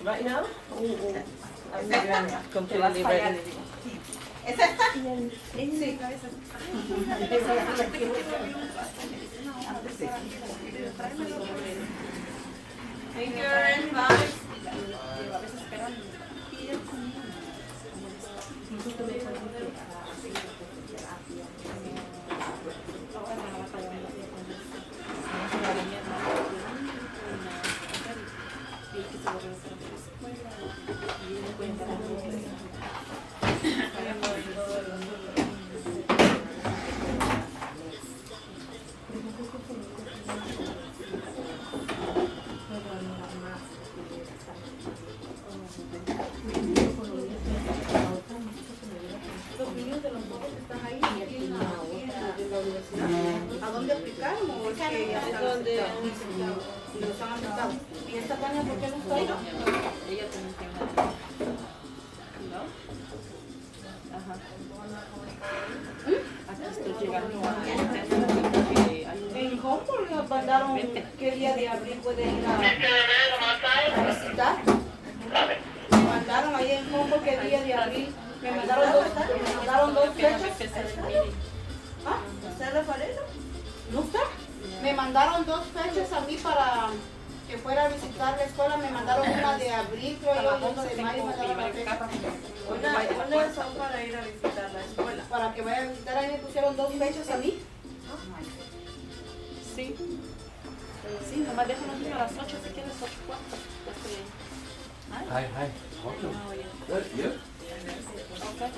Right now? Completely ready. ¿Es esta? Sí. Thank you very much. Los niños de los dos están ahí en la universidad. ¿A dónde aplicaron o es que ya están aceptados? Los han aceptado. ¿Y esta Tania por qué no está ahí? Ella también tiene. ¿No? Ajá. Aquí estoy llegando En Humboldt nos mandaron qué día de abril puede ir a visitar. Me mandaron ahí en Humboldt qué día de abril. Me mandaron dos fechas. ¿Ah? ¿Está Rafael? ¿No está? Me mandaron dos fechas a mí para que fuera a visitar la escuela. Me mandaron una de abril, creo yo, y otra de mayo. Una son para ir a visitar la escuela. Para que vaya a visitar, ahí me pusieron dos fechas a mí. Sí. Sí, nomás déjanos ir a las 8 si quieres, 8:04. Hi. Good, you? Okay.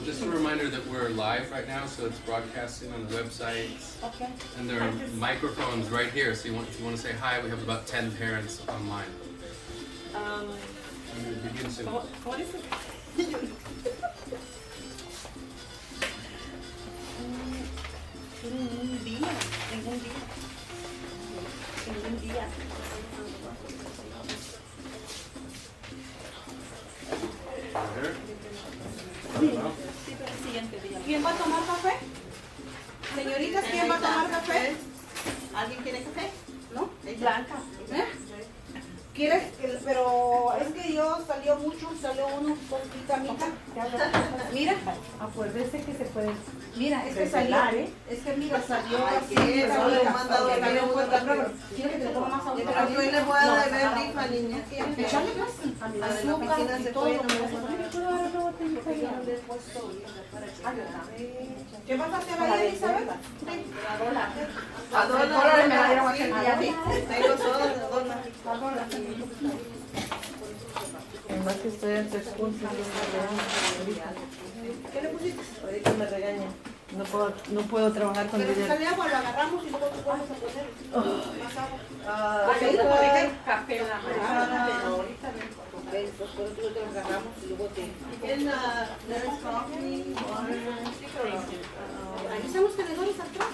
Just a reminder that we're live right now, so it's broadcasting on the website. Okay. And there are microphones right here, so if you want to say hi, we have about 10 parents online. And it begins soon. ¿Cómo dices? Un día. ¿Quién va a tomar café? Señoritas, ¿quién va a tomar café? ¿Alguien quiere café? ¿No? Blanca. ¿Eh? ¿Quieres? Pero es que salió uno poquita mitad. Mira, Acuérdese que se puede. mira, es que salió, es que mira, salió así. Pero le he mandado porque a me un dio cuenta, café. ¿quiere que te ponga más agua? Pero yo le voy a deber rifa, niña. Echarle más azúcar y todo. ¿Qué vas a hacer ahí, Elizabeth? A $2 me la dieron aquel día. Tengo sodas de $2. Además que estoy en tres puntos. ¿Qué le pusiste? Ahorita me regaña. No puedo trabajar con Pero si dinero. sale agua, lo agarramos y luego tú vamos a poner más agua. Café en la mañana. Pero ahorita no. Por eso tú te lo agarramos y luego te... There's coffee, water. Ahí están los tenedores atrás.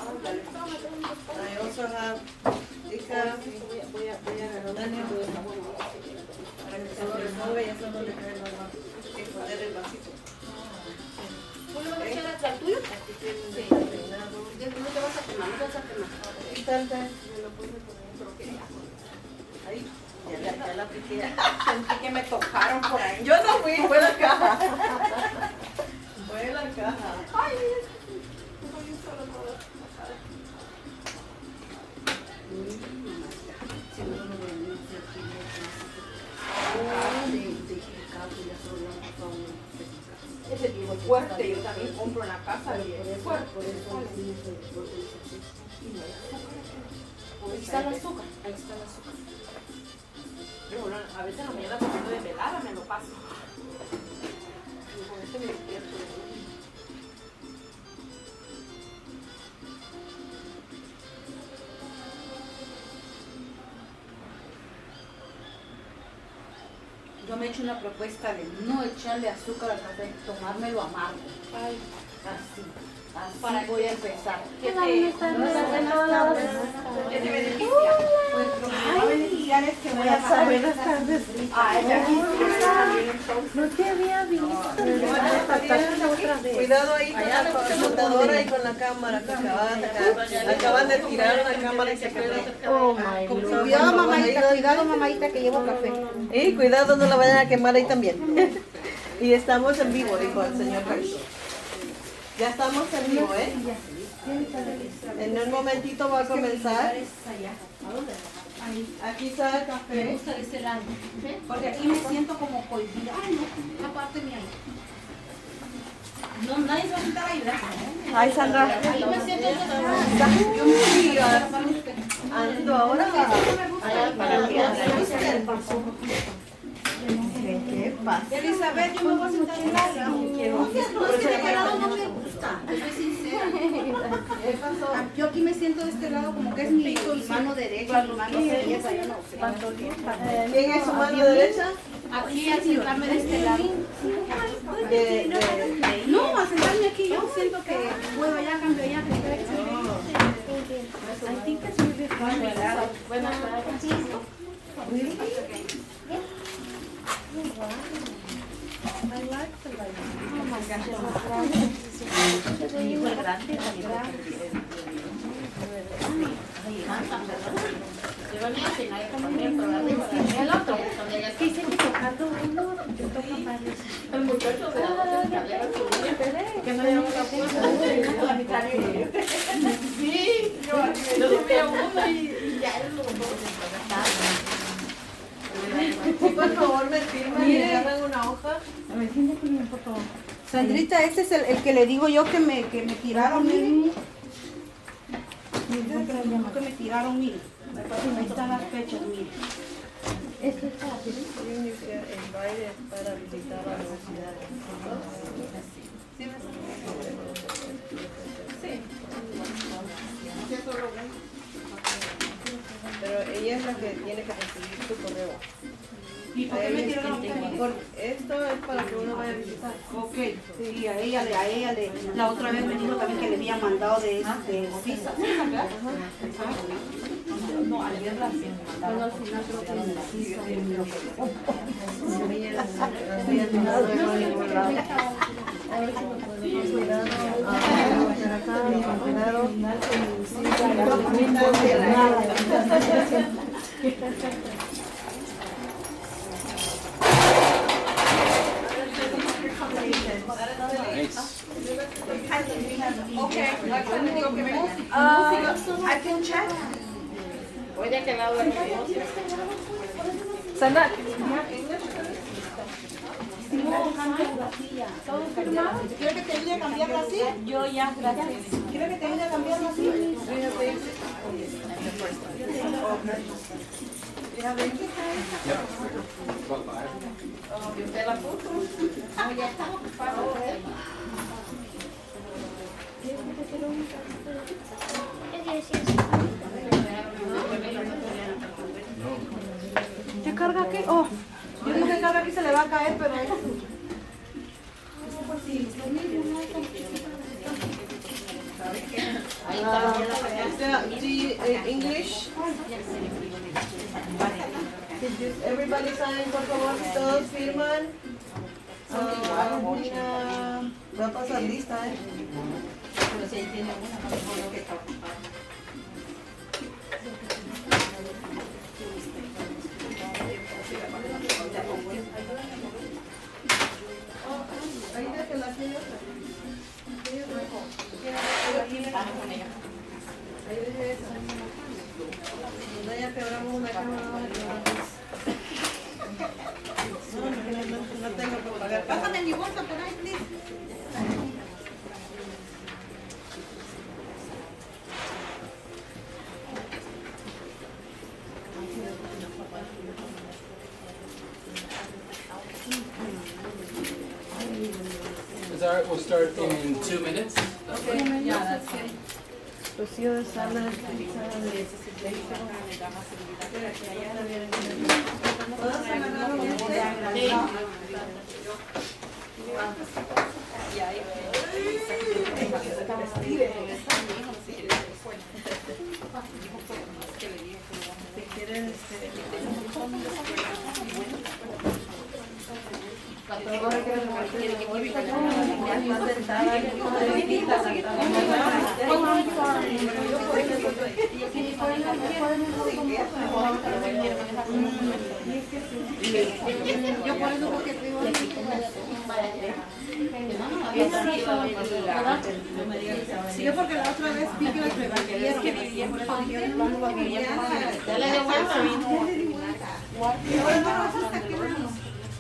I also have decaf. Voy a agarrar. Daniel, para que se lo remueve, ya solo le cae que poner el vasito. ¿Tú le vas a echar al tuyo? Sí. No te vas a quemar, no te vas a quemar. Me lo puse por ahí. Ahí. Ya la apliqué. Sentí que me tocaron por ahí. Yo no fui, fue la caja. Fue la caja. Ay, ese tipo fuerte, yo también compro en la casa y es fuerte. Ahí está el azúcar. Bueno, a veces en la mañana cuando de velada me lo paso. Y con este me despierto. Yo me he hecho una propuesta de no echarle azúcar al café, tomármelo amargo. Ay, Así voy a empezar. ¿Qué te beneficia? Pues lo que me va a beneficiar es que voy a saber. Buenas tardes. No te había visto. Cuidado ahí con la computadora y con la cámara que acaban de tirar una cámara y se cayó. Oh my God. Cuidado mamadita que llevo café. Y cuidado, no la vayan a quemar ahí también. Y estamos en vivo, dijo el señor Hershey. Ya estamos en vivo, ¿eh? En un momentito va a comenzar. Aquí está el café. Porque aquí me siento como cohibida. Ay, no, aparte mía. No, nadie se va a sentar ahí, ¿verdad? Ay, Sandra. Ahí me siento Yo me fui ando ahora. ¿Qué pasa? Elizabeth, yo me voy a sentar en la sala. No, es que de este lado no me gusta. Soy sincera. Yo aquí me siento de este lado como que es mi mano derecha, mi mano izquierda, yo no sé. ¿Quién es su mano derecha? Aquí al sentarme de este lado. No, al sentarme aquí yo siento que puedo allá, cambio allá, que I think that's really fun. Buenas tardes. I like the light. El otro. Dicen que tocando uno, yo toco varios. El muchacho de la que no llevamos la puerta. Sí, yo subí a uno y ya él lo Por favor, me firman y agarran una hoja. A ver, ¿quién tiene una foto? Sandrita, este es el que le digo yo que me tiraron, mire. Que me tiraron, mire. Ahí están las fechas, mire. Esto es fácil. Para visitar la universidad. Pero ella es la que tiene que recibir tu correo. ¿Y por qué me tiraron a mí? Esto es para que uno vaya a visitar. Ok, sí, a ella, la otra vez me dijo también que le había mandado de Sisa. No, ayer la mandaron. Al final creo que I can check. Voy a quedar de Sandra, ¿Quiere que te ayude a cambiarla así? yo ya, gracias. ¿Quiere que te ayude a cambiarla así? la foto. Ya estamos ocupados. ¿Qué carga aquí? Oh, yo dije carga aquí se le va a caer, pero... English? Everybody sign, por favor, todos firman. Va a pasar lista, ¿eh? Pero si ahí tiene una, no que está ocupada. Ahí déjenla aquí otra. Ahí dejé esa. Ya quebramos una cámara. No tengo que pagar. Pásame mi bolsa por ahí, please. Is alright, we'll start in 2 minutes. Okay. Ya, that's good. Rocío de Sala, Sí. Yo por eso porque te digo sí, porque la otra vez vi que las repartieron. Que vivía por eso dijeron, vamos a vivir. Ya le dio vuelta.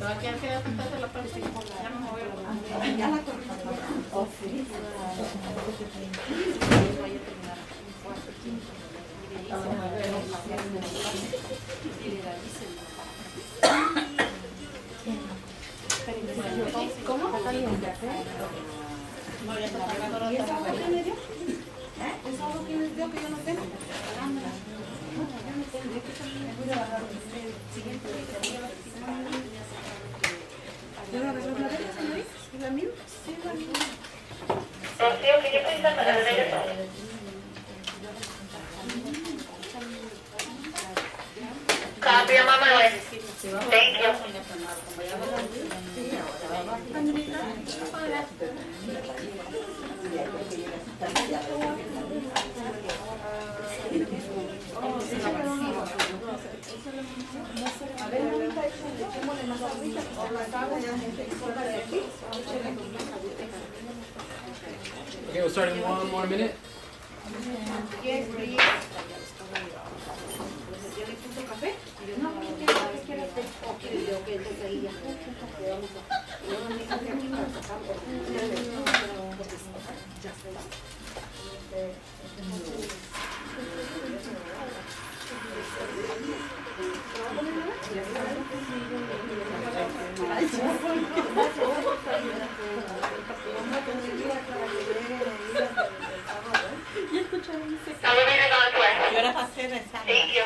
Pero aquí al quedar de la parte ya no me voy a ¿Cómo? ¿Y esa agua que me dio? ¿Esa agua que me dio que yo no tengo? Rocío, can you please send the elevator? Copy, I'm on my way. Thank you. Okay, we'll start in 1 more minute. Yes, please. ¿Ya le puso café? No, ¿qué quiere usted? ¿O quiere yo que entonces ahí ya? Elevator's on its way. ¿Qué hora va a ser esa? Thank you.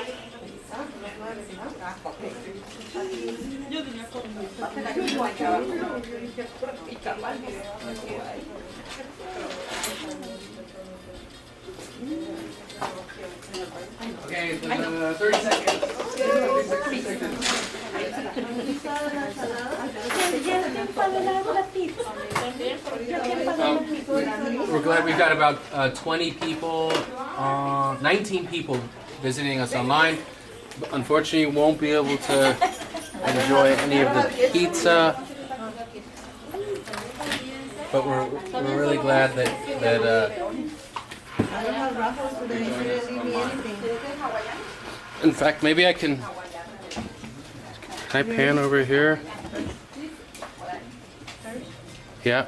Okay, 30 seconds. 30 seconds. We're glad we've got about 20 people, 19 people visiting us online. Unfortunately, we won't be able to enjoy any of the pizza, but we're really glad that I don't have raffles today. She didn't leave me anything. in fact, maybe I can I pan over here? Yeah.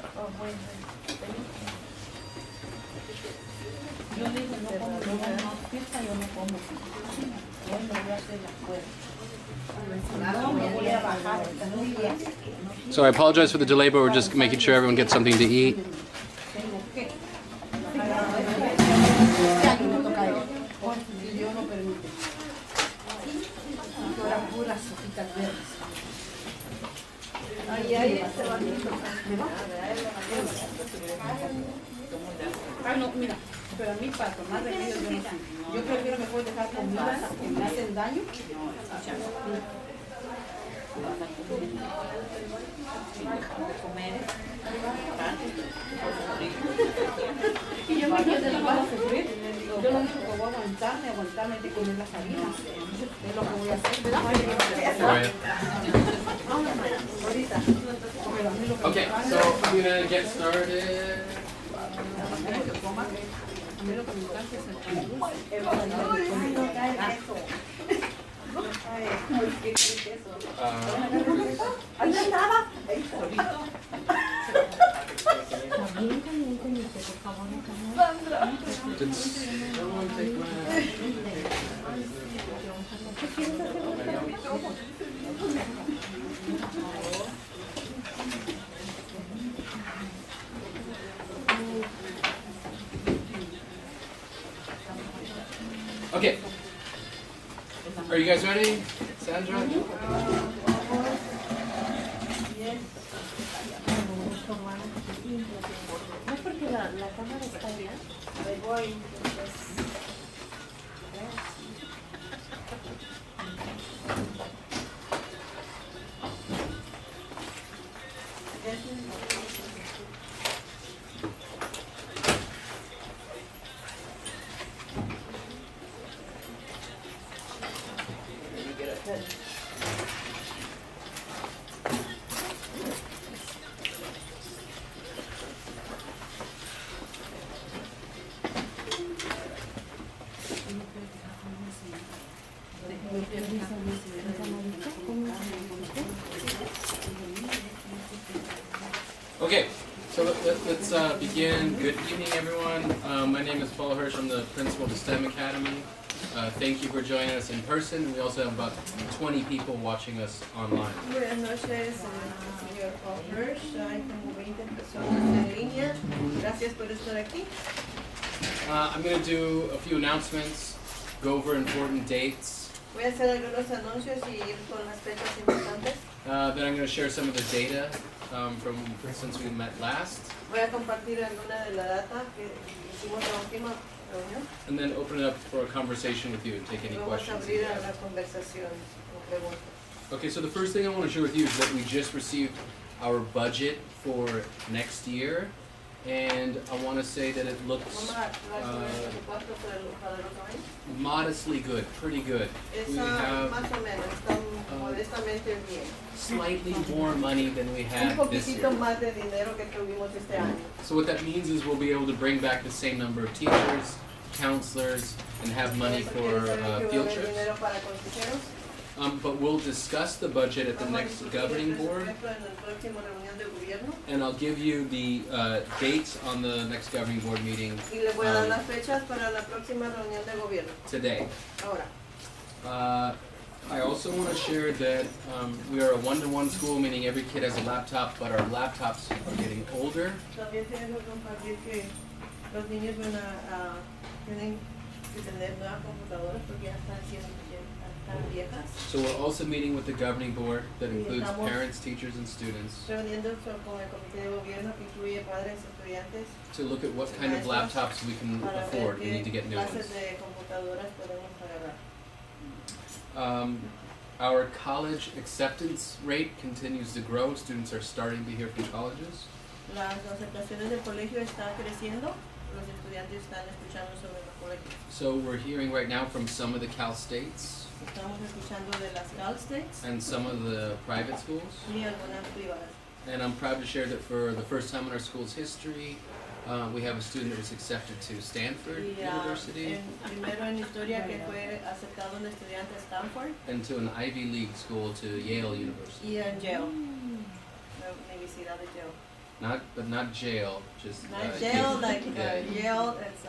So I apologize for the delay, but we're just making sure everyone gets something to eat. Ah, no, mira, pero a mí para tomar remedios yo no sé. Yo prefiero mejor dejar comidas que me hacen daño. Y yo me quiero de a sufrir. Yo lo único que voy a aguantarme de comer las harinas. Es lo que voy a hacer, ¿verdad? Ahorita. Okay, so I'm gonna get started. Did someone take my... Okay. Are you guys ready? Sandra? No es porque la cámara está allá. Ahí voy. Okay, so let's begin. Good evening, everyone. My name is Paul Hirsch. I'm the principal of the STEM Academy. Thank you for joining us in person. We also have about 20 people watching us online. Buenas noches, señor Paul Hirsch. Hay como 20 personas en línea. Gracias por estar aquí. I'm going to do a few announcements, go over important dates. Voy a hacer algunos anuncios y ir con las fechas importantes. Then I'm going to share some of the data from since we met last. Voy a compartir alguna de la data que hicimos la última reunión. And then open it up for a conversation with you and take any Vamos a questions. abrir a la conversación o preguntas. Okay, so the first thing I want to share with you is that we just received our budget for next year. And I want to say that it looks Vamos a hablar sobre el presupuesto para el otro año. modestly good, pretty good. We Está have más o menos, está modestamente bien. slightly more money than we Un had this poquitito year. más de dinero que tuvimos este año. So what that means is we'll be able to bring back the same number of teachers, counselors, and have money Eso for quiere saber que va a field haber trips. dinero para consejeros. But we'll discuss the budget at the Vamos a next discutir el governing board, presupuesto en la próxima reunión de gobierno. and I'll give you the dates on the next governing board meeting Y le voy a dar las fechas para la próxima reunión de gobierno. today. Ahora, I also want to share that we are a one-to-one school, meaning every kid has a laptop, but our laptops are getting older. también tengo que compartir que los niños tienen que tener nuevas computadoras porque ya están viejas. So we're also meeting with the governing board that includes parents, teachers, and students Reuniendo con el comité de gobierno que incluye padres, estudiantes, to look at what kind of laptops we can para ver afford. We need to qué get new clases ones. de computadoras podemos agarrar. Our college acceptance rate continues to grow. Students are starting to hear from colleges. Las aceptaciones del colegio están creciendo, los estudiantes están escuchando sobre los colegios. So we're hearing right now from some of the Cal States Estamos escuchando de las Cal States and some of the private schools. y algunas privadas. And I'm proud to share that for the first time in our school's history, we have a student that was accepted to Stanford Y University primero en historia que fue aceptado un estudiante a Stanford and to an Ivy League school to Yale University. y en Yale, la Universidad de Yale. Not jail, just Not Yale, like yeah. Yale, it's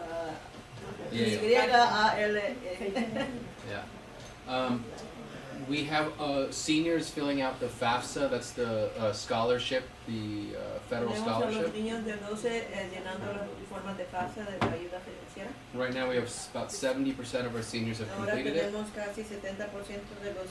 Yale. Y-A-L-E. Yeah. We have seniors filling out the FAFSA, that's the scholarship, the federal Tenemos a los scholarship. niños de 12 llenando las formas de FAFSA de la ayuda financiera. Right now we have about 70% of our seniors have Ahora completed it. tenemos casi 70% de los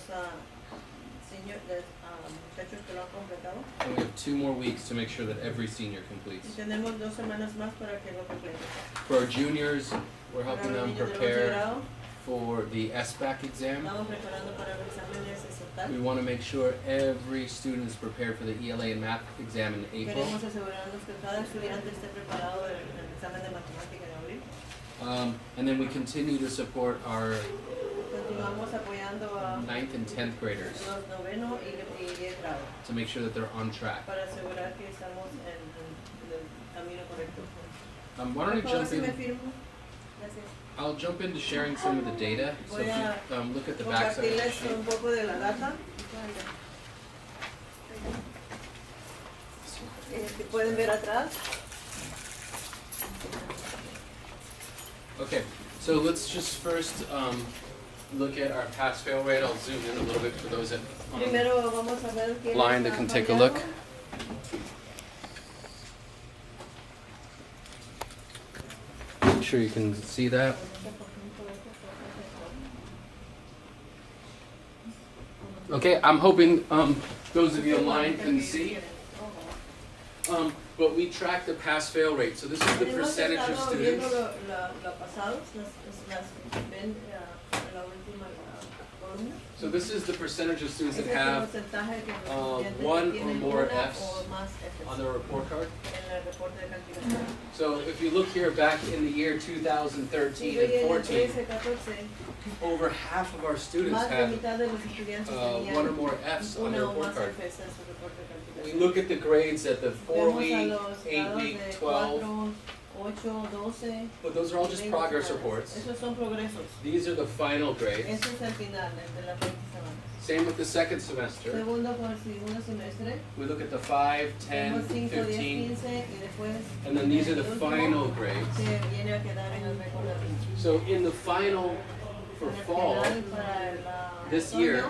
muchachos que lo han completado. And we have 2 more weeks to make sure that every senior Y completes. tenemos 2 semanas más para que lo completen. For our juniors, we're Para helping los them niños de prepare grado, for the SBAC exam. estamos preparando para el examen de SSAT. We want to make sure every student is prepared for the ELA and math exam in April. Queremos asegurarnos que cada estudiante esté preparado en el examen de matemática en abril. And then we continue to support our Continuamos apoyando a 9th and 10th graders los noveno y 10 grado to make sure that they're on track. para asegurar que estamos en el camino correcto. Why don't I Por favor, jump si me in? firmo. Gracias. I'll jump into sharing some of the data. So if you look at the back side of the Compartirles sheet. un poco de la data. Que pueden ver atrás. Okay, so let's just first look at our pass-fail rate. I'll zoom in a little bit for those that Primero vamos a ver quién blind that ha can take a fallado. look. Make sure you can see that. Okay, I'm hoping those of you online can see. But we track the pass-fail rate. So this is the Hemos percentage of estado students. viendo lo pasado, las ven en la última columna. So this is the percentage of students Ese that es el have porcentaje que los estudiantes one or tienen more una Fs o más Fs on their report card. en el reporte de calificación. So if you look here back in the year 2013 Y hoy and en el 14, 13, 14, over half of our students más de la have mitad de los estudiantes one or tenían more Fs on una their o report más card. Fs en su reporte de We calificación. look at the grades at the Vemos a 4-week, los grados 8-week, de 12, 4, 8, 12. But those are all just 20 progress semanas. reports. Esos son progresos. These are the final grades. Eso es el final de las 20 semanas. Same with the second semester. Segundo por el segundo semestre. We look at the 5, 10, Tenemos 5, 10, 15, 15 y después. and then these are the el último final grades. que viene a quedar en el recordatorio. So in the final for En el fall, final para la this otoño, year,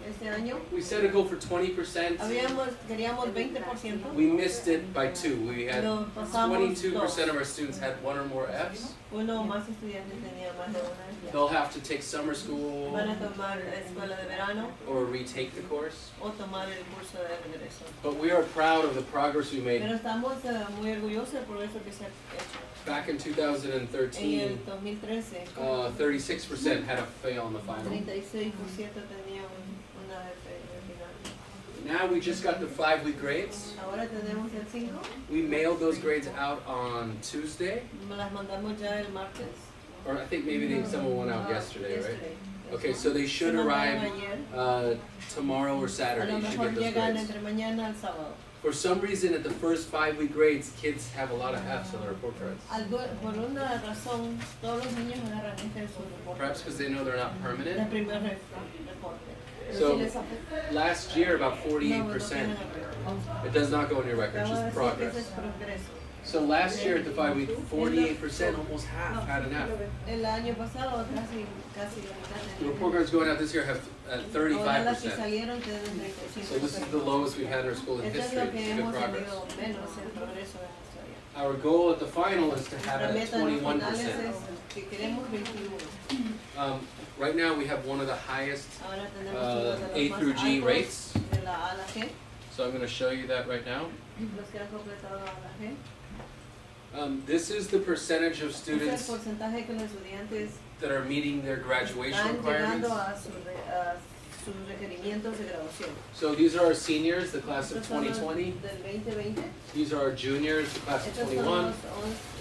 este año, we set a goal for 20%. queríamos 20%. We missed it by 2. We had Lo pasamos 22% of our students had 1 or more Fs. Uno más estudiantes tenía más de una. They'll have to take summer school Van a tomar escuela de verano or retake the course. o tomar el curso de regreso. But we are proud of the progress we made. Pero estamos muy orgullosos del progreso que se ha hecho. Back in En 2013, el 2013, 36% had a fail in the final. 36% tenía una F al final. Now we just got the 5-week grades. Ahora tenemos el 5, We mailed those grades out on Tuesday, las mandamos ya el martes. or I think maybe some went out yesterday, right? Yesterday. Okay, so they should Se mandaron arrive ayer. tomorrow or A Saturday. lo You should mejor get those llegan grades. entre mañana al sábado. For some reason, at the first 5-week grades, kids have a lot of Fs on their report cards. Por una razón, todos los niños agarran este en su reporte. Perhaps because they know they're not El permanent. primer reporte. So- Pero si les afecta, Last year, about no, no 48%. tienen It does not go in your record, Vamos a just decir que ese progress. es progreso. So last year at the 5-week, 48%, almost half, had an F. El año pasado casi la mitad. The report cards going out this year have Ahora las que 35%. salieron tienen 35%. So this is the lowest we've had in our school in Esto es history. lo que It's good hemos progress. tenido menos en progreso en la historia. Our goal at the final is to have La it at meta en los finales 21%. es que queremos 21. Right now, we have one of the highest, Ahora tenemos uno de los A más through G altos rates. de la A a la G, So I'm going to show you that right now. los que han completado A a la G. This is the percentage of Ese es el students porcentaje que los estudiantes that are meeting their graduation están requirements. llegando a sus requerimientos de graduación. So these are our seniors, the class of Estos son los 2020. del 2020. These are our juniors, the class of Estos son 21, los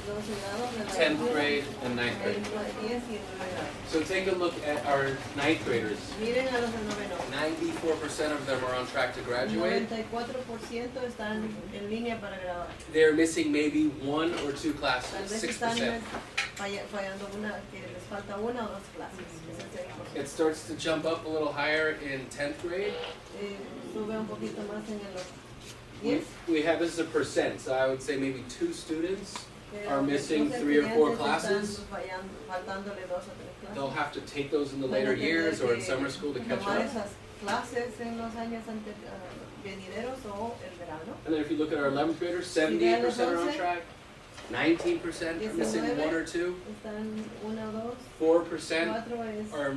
11 grados de la 10th grade, and 9th grade. 10 y 9 grados. So take a look at our 9th graders. Miren a los del noveno. 94% of them are on track to El graduate. 94% están en línea para graduar. They're missing maybe 1 or 2 Tal classes, vez están 6%. fallando una, que les falta una o dos clases. Es el 6%. It starts to jump up a little higher in 10th grade. Sube un poquito más en el 10. We have, this is a percent, so I would say maybe 2 students Pero are missing los 3 or 4 estudiantes classes. están faltándole 2 o 3 They'll clases. have to take those in the Van a later tener years or in que summer school to catch tomar up. esas clases en los años venideros o el verano. And then if you look at our 11th graders, 78% are on track. 19% are missing 1 or 2. Están 1 o 2. 4% 4 es are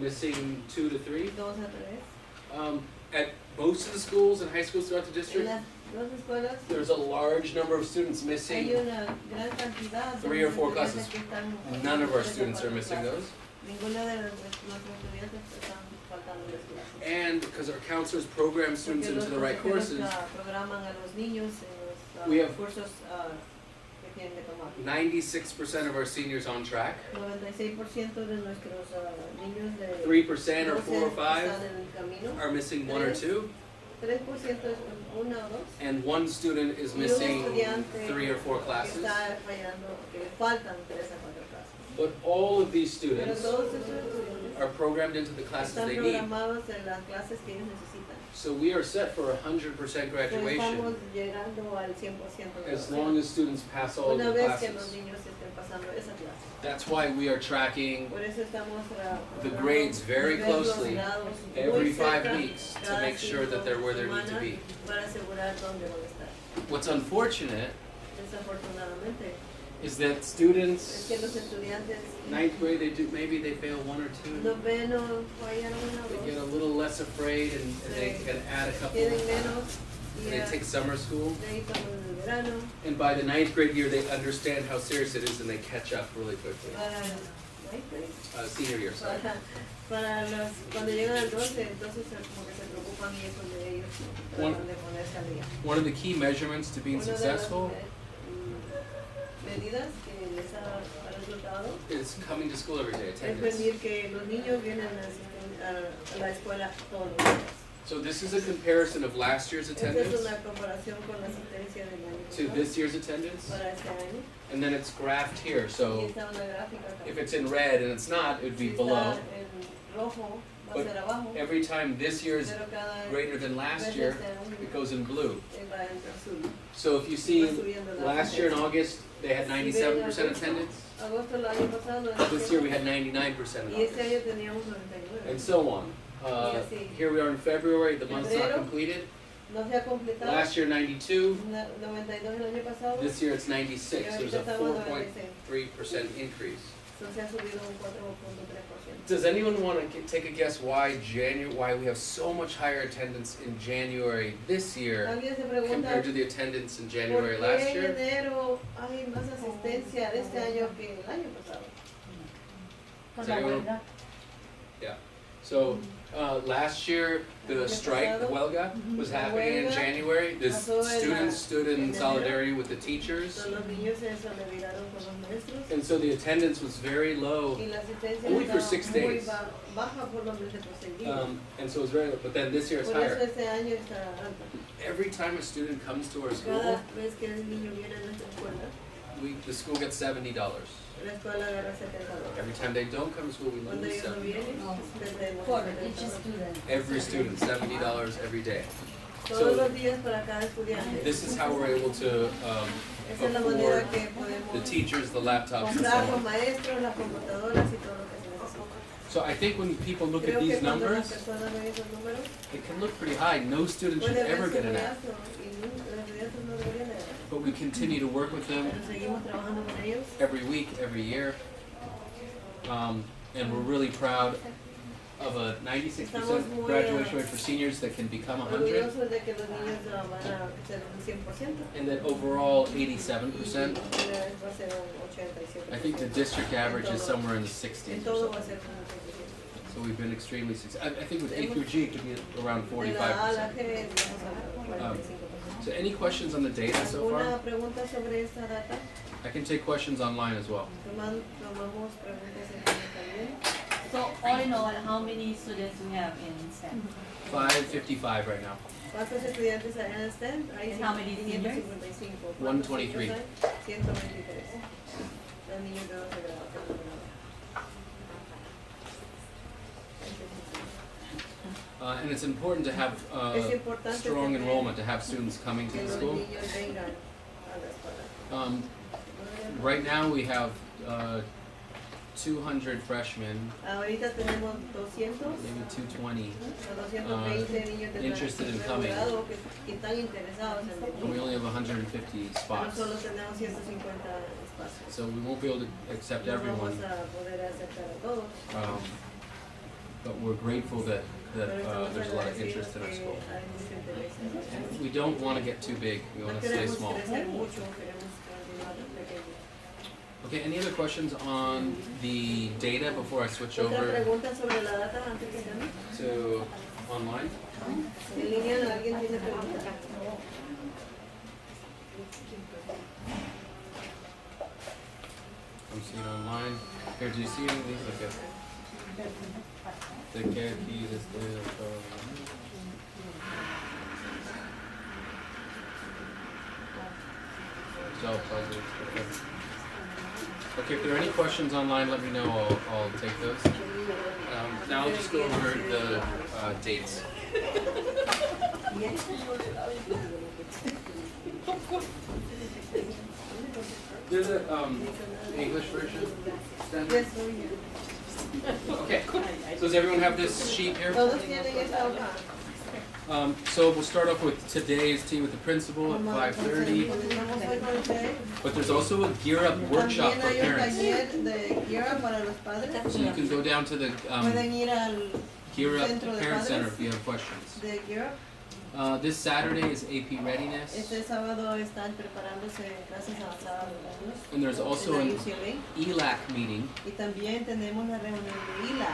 missing 2 to 3. 2 a 3. At most of the schools and high schools throughout the En district, las dos escuelas there's a large number of students hay missing. una gran cantidad de 3 or 4 estudiantes classes. que están None of our tres o students are cuatro missing clases. those. Ninguno de nuestros estudiantes están faltando las clases. And because our counselors program students Porque into los the right consejeros courses, programan a los niños en We los have- cursos que tienen que tomar. 96% of our seniors on track. 96% de nuestros niños de 3% or 12 4 or 5 están en el camino. are missing 1 or 2. 3% es 1 o 2. And 1 student is Y un missing estudiante 3 or 4 que classes. está fallando, que le faltan 3 a 4 clases. But all of these Pero students todos esos estudiantes are programmed into the classes están they need. programados en las clases que ellos necesitan. So we are set for 100% Pues estamos graduation llegando al 100% de as los long as students pass all of una the vez que los classes. niños estén pasando esa clase. That's why we are tracking Por eso estamos the grades very ver los closely grados muy every 5 cerca weeks to cada make sure that they're where they need to semanas be. para asegurar dónde van a estar. What's unfortunate Desafortunadamente is that es students, que los estudiantes 9th grade, maybe they fail 1 or 2. noveno fallan una They get a o dos, little less afraid and they can add a couple. tienen menos And y they take summer school. de ahí toman el verano. And by the 9th grade year, they understand how serious it is and they catch up really quickly. Para ninth grade, Senior year, sorry. para los, cuando llegan al 12, entonces como que se preocupan y es donde ellos tratan de ponerse al día. One of the key measurements to being Una de las, successful medidas que les ha resultado is coming to school every day, es attendance. venir que los niños vienen a la escuela todos los días. So this is a comparison of last year's Esta es attendance una comparación con la asistencia del año to pasado this year's attendance, para este año. and then it's graphed here. Y So está una gráfica acá. if it's in red and it's not, it would Si be está below. en rojo, va a But ser abajo. Every time this year's Pero cada greater than last vez year, este año it goes in blue. va en azul. So if you see Va subiendo la last year in asistencia. August, they had 97% attendance. Agosto el año pasado. This year we had 99% Y este attendance. año teníamos 99. And so on. Here we are in February, the month's not Febrero. completed. No se ha completado. Last year 92, 92 el año pasado. this year it's 96. Y There's ahorita a estamos en 96. 4.3% increase. So se ha subido un 4.3%. Does anyone want to take a guess why we have so much higher attendance in January this year Alguien se pregunta compared to the attendance in por January qué last en year? enero hay más asistencia de este año que el año pasado. Does anyone- Yeah. So last year the strike, the huelga, was happening in January. The students stood in solidarity with the teachers, So, los niños se solidarizaron con los maestros and so the attendance was very low. y la asistencia Only for estaba 6 muy days. baja por los meses por 6 días. And so it was very low. But then this year it's Por eso higher. este año está alta. Every time a student comes to our Cada school, vez que el niño viene a nuestra escuela, the school gets $70. la escuela agarra $70. Every time they don't come to school, we Cuando lose ellos no $70. vienen, perdemos For $70. each student. Every student, $70 every day. Todos los días para cada estudiante. This is how we're able to Esa es la manera afford que the podemos teachers, the laptops, and so comprar los on. maestros, las computadoras y todo lo que se necesita. So I think when people look at Creo que these cuando las numbers, personas ven esos números, it can look pretty high. No student should puede ever verse get an muy F. alto y los estudiantes no deberían de ganar. But we continue to work with them Pero seguimos trabajando con ellos. every week, every year. And we're really proud of a 96% graduation rate for seniors that can become 100, Orgullosos de que los niños van a ser un 100%. and that overall 87%. Y va a ser un 87%. I think the district average is somewhere in the En 60s. todo or va a so. ser un 87%. So we've been extremely successful. I think with A through G it could be around De la A a la 45%. G vamos a 45%. So any questions on the data so ¿Alguna far? pregunta sobre esta data? I can take questions online as well. Tomamos preguntas en línea también. So all in all, how many students we have in STEM? 555 right now. ¿Cuántos estudiantes hay en STEM? Hay And how many seniors? 555. 123. 123. Los niños de 12 grados. And it's important to have Es importante strong tener enrollment, to have students coming to Que the los school. niños vengan a la escuela. Right now we have 200 freshmen, Ahorita tenemos 200 maybe 220, o 220 niños de interested in nuevo coming. grado que están interesados en and we venir. only have 150 Pero spots. solo tenemos 150 espacios. So we won't be able to accept No everyone, vamos a poder aceptar a todos. but we're grateful that Pero estamos there's a lot of agradecidos interest in our que school. hay mucho interés en nosotros. And we don't want to get too big, we No want to stay queremos small. crecer mucho, queremos continuar pequeños. Okay, any other questions on the data before I switch ¿Otra over pregunta sobre la data antes que sean? to online? En línea, ¿alguien tiene preguntas? I'm seeing online. Here, do you see any of these? Okay. De que aquí desde Job puzzles. Okay. Okay, if there are any questions online, let me know. I'll take those. Now I'll just go over the dates. There's a English version. Stand- Yes, oh, yeah. Okay. So does everyone have this sheet here? Todos tienen esta hoja. So we'll start off with today's tea with the principal at 5:30. Comenzamos hoy con ustedes. But there's also a Gear Up workshop También for hay un parents. taller de Gear para los padres. So you can go down to the Pueden ir al Gear Up Centro de Parent Padres. Center if you have questions. de Gear. This Saturday is AP Readiness, Este sábado están preparándose clases avanzadas de alumnos and there's also en la an UCLA. ELAC meeting Y también tenemos la reunión de ILA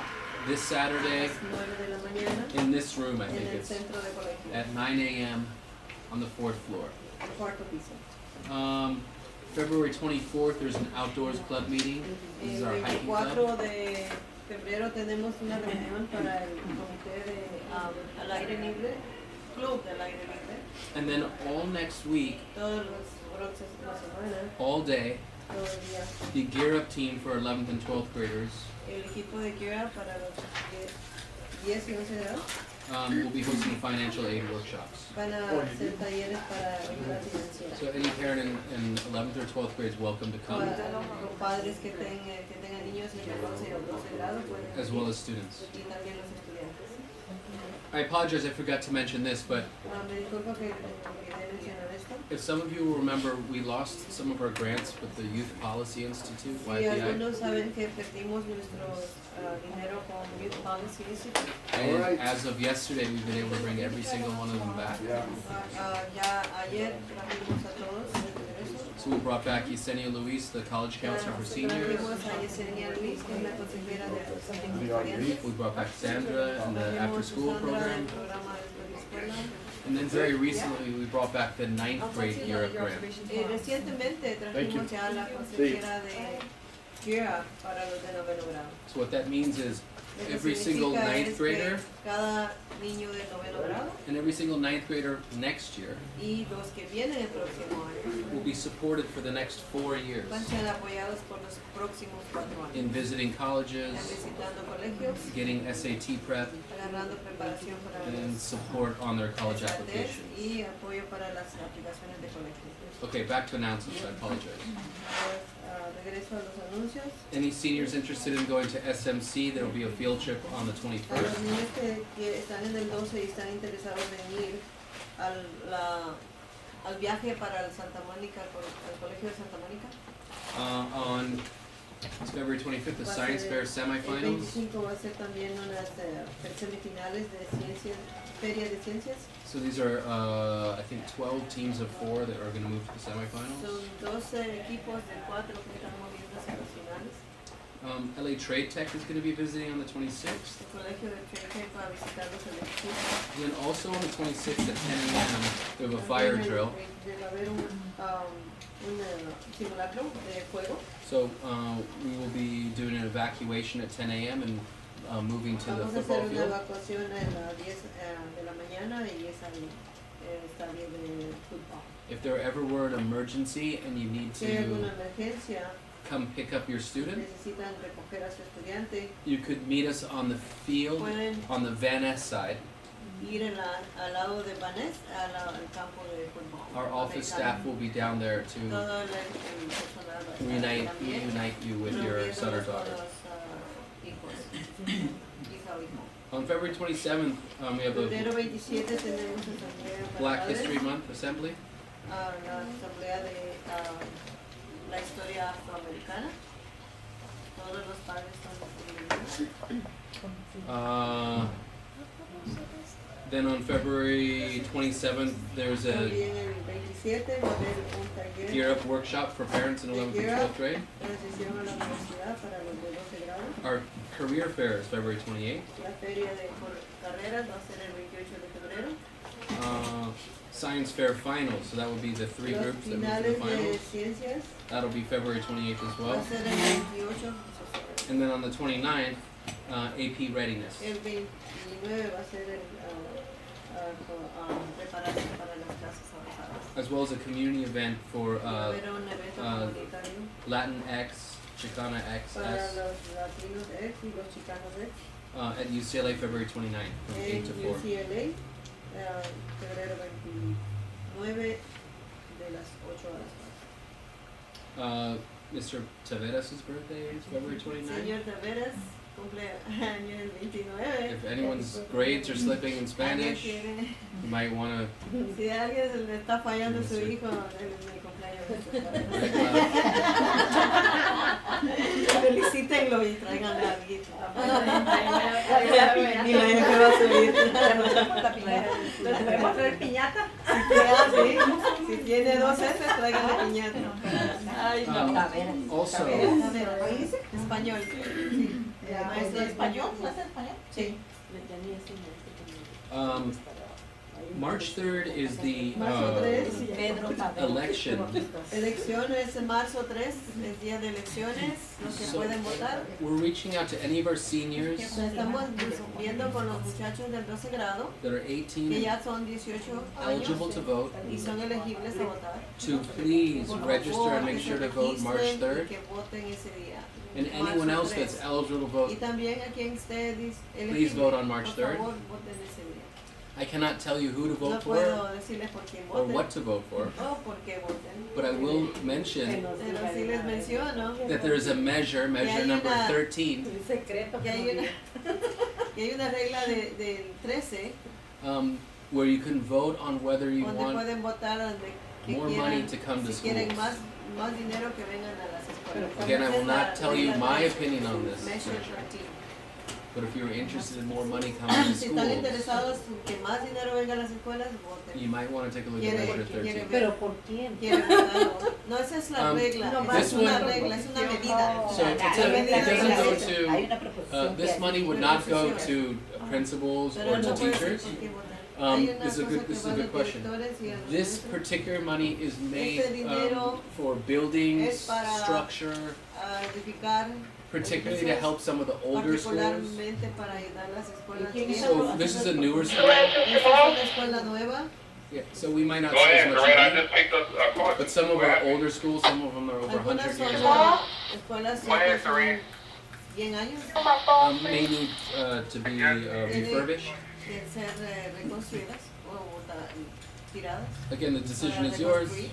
this a Saturday las 9 de la mañana in this room. I en think el it's centro de colegio, at 9 a.m. on the 4th floor. cuarto piso. February 24th, there's an outdoors club meeting. This is El our hiking club. 24 de febrero tenemos una reunión para el comité de al aire libre, club del aire libre. And then all next week, Todos los bronces de la semana, all day, todo el día. the Gear Up team for 11th and 12th graders El equipo de Gear Up para los 10 y 11 grados will be hosting financial aid workshops. van a hacer talleres para ayuda financiera. So any parent in 11th or 12th grade is welcome to come, Los padres que tengan niños en el 11 o 12 grado pueden as well as students. y también los estudiantes. I apologize, I forgot to mention this, but Me disculpo que olvidé mencionar esto. if some of you will remember, we lost some of our grants with the Youth Policy Institute, Si YPI. algunos saben que perdimos nuestro dinero con Youth Policy Institute, And as of yesterday, we've been able to bring every single one of them back. ya ayer trajimos a todos de regreso. So we brought back Yesenia Luis, the college counselor for seniors. Trajimos a Yesenia Luis, que es la consejera de los estudiantes. We brought back Sandra and the Trajimos a after-school Sandra, program. el programa de escuela. And then very recently, we brought back the 9th grade Gear Up grant. Recientemente trajimos ya a la consejera de Gear Up para los de noveno grado. So what that means is Lo que every single significa 9th es grader que cada niño de noveno grado and every single 9th grader next year y los que vienen el próximo año will be supported for the next 4 years van a ser apoyados por los próximos 4 años. in visiting colleges, Visitando colegios, getting SAT prep, agarrando preparación para and los support on their college SATs applications. y apoyo para las aplicaciones de colegio. Okay, back to announcements, I apologize. Regreso a los anuncios. Any seniors interested in going to SMC, there will be a field trip on the A los 21st. niños que están en el 12 y están interesados en ir al viaje para el Santa Mónica, al colegio de Santa Mónica. On February 25th, the Va a Science ser Fair El semifinals. 25 va a ser también unas semifinales de ciencias, feria de ciencias. So these are, I think, 12 teams of 4 that are going to move to the semifinals. Son 12 equipos de 4 que están moviéndose a los finales. LA Trade Tech is going to be visiting on the 26th. El colegio de Trade va a visitarlos el 25. And then also on the 26th at 10 a.m., we have a fire drill. Debe haber un simulacro de fuego. So we will be doing an evacuation at 10 a.m. and moving to the Vamos a hacer football una field. evacuación a las 10 de la mañana y es al estadio de fútbol. If there ever were an emergency and you need Si hay alguna to emergencia, come pick up your student, necesitan recoger a su estudiante, you could meet us on the field pueden on the Van Ness side. ir al lado de Vanés al campo de fútbol. Our office staff will be down there to Todo el personal va a estar también, reunite you with your reuniéndonos son or con daughter. los hijos, hija o hijo. On February 27th, we have a Febrero 27 tenemos asamblea para Black padres, History Month assembly. la asamblea de la historia afroamericana. Todos los padres están disponibles. Then on February 27th, there's a También el 27 va a haber un taller Gear Up workshop for parents in 11th and 12th grade. transición a la universidad para los de 12 grados. Our career fair is February 28th. La feria de carreras va a ser el 28 de febrero. Science fair finals, so that will be the 3 Los groups that move to the finales de finals. ciencias That'll be February 28th as va well. a ser el 28. And then on the 29th, AP readiness. El 29 va a ser el prepararse para las clases avanzadas. As well as a community event for Va a haber un evento comunitario Latinx, Chicana para XS los latinos ex y los chicanos ex at UCLA February 29th from 8 en to 4. UCLA, febrero 29 de las 8 a las 4. Mr. Taveras' birthday is February 29th. Señor Taveras cumple año el 29. If anyone's grades are slipping in Alguien Spanish, tiene- you might want Si a alguien se le está fallando a su hijo, el cumpleaños to. felicítenlo y tráiganle algo. Y la gente va a subir. ¿Les podemos traer piñata? Si tiene 2 S, tráiganle piñata. Ay, Also, Español. Sí. Maestro de español. ¿Maestra de español? Sí. March 3rd is the Marzo 3, election. elección es marzo 3, el día de elecciones, los que So- pueden votar. We're reaching out to any of our seniors O sea, estamos viendo con los muchachos del 12 grado that are que 18 ya son 18 eligible años to vote y son elegibles a votar. to please Por register favor, and make que sure se to vote March registren y 3rd. que voten ese día. And anyone Marzo else 3. that's eligible to Y vote, también a quien esté please elegible, vote on March por 3rd. favor, voten ese día. I cannot tell you who to No vote for puedo decirles por quién or voten what to vote for, o por qué voten. but I will mention Pero sí les menciono that there is a measure hay number una- 13, que hay una, que hay una regla del 13 where you can vote on whether you donde want pueden votar donde que more money to come to si quieren schools. más dinero que vengan a las escuelas. Again, I will not tell you my opinion on this, Measure 13. but if you're interested in more money coming to Si están schools, interesados en que más dinero venga a las escuelas, voten. you might want to take a look at Quiere- measure quiere 13. ver- Pero ¿por quién? quiere votarlo. No, esa es la regla, this es una one- regla, es una medida. So it doesn't go to, this money would not go to principals Pero or to no puede ser teachers. por qué votar. Hay una This is a cosa good, que this is a va a good los question. directores y a los This maestros. particular money is made Este dinero for buildings, es para- structure, A edificar, particularly to help some of the older schools. particularmente para ayudar a las escuelas viejas. So this is a newer school. Esta es una escuela nueva. Yeah, so we might not Go see as ahead, much Corinne, I money, just picked up a call. but some of our older schools, some of them are over Algunas 100 son years old, escuelas Go ahead, que son Corinne. 100 años may need to be refurbished. de ser reconstruidas o tiradas. Again, the decision para is yours, reconstruir.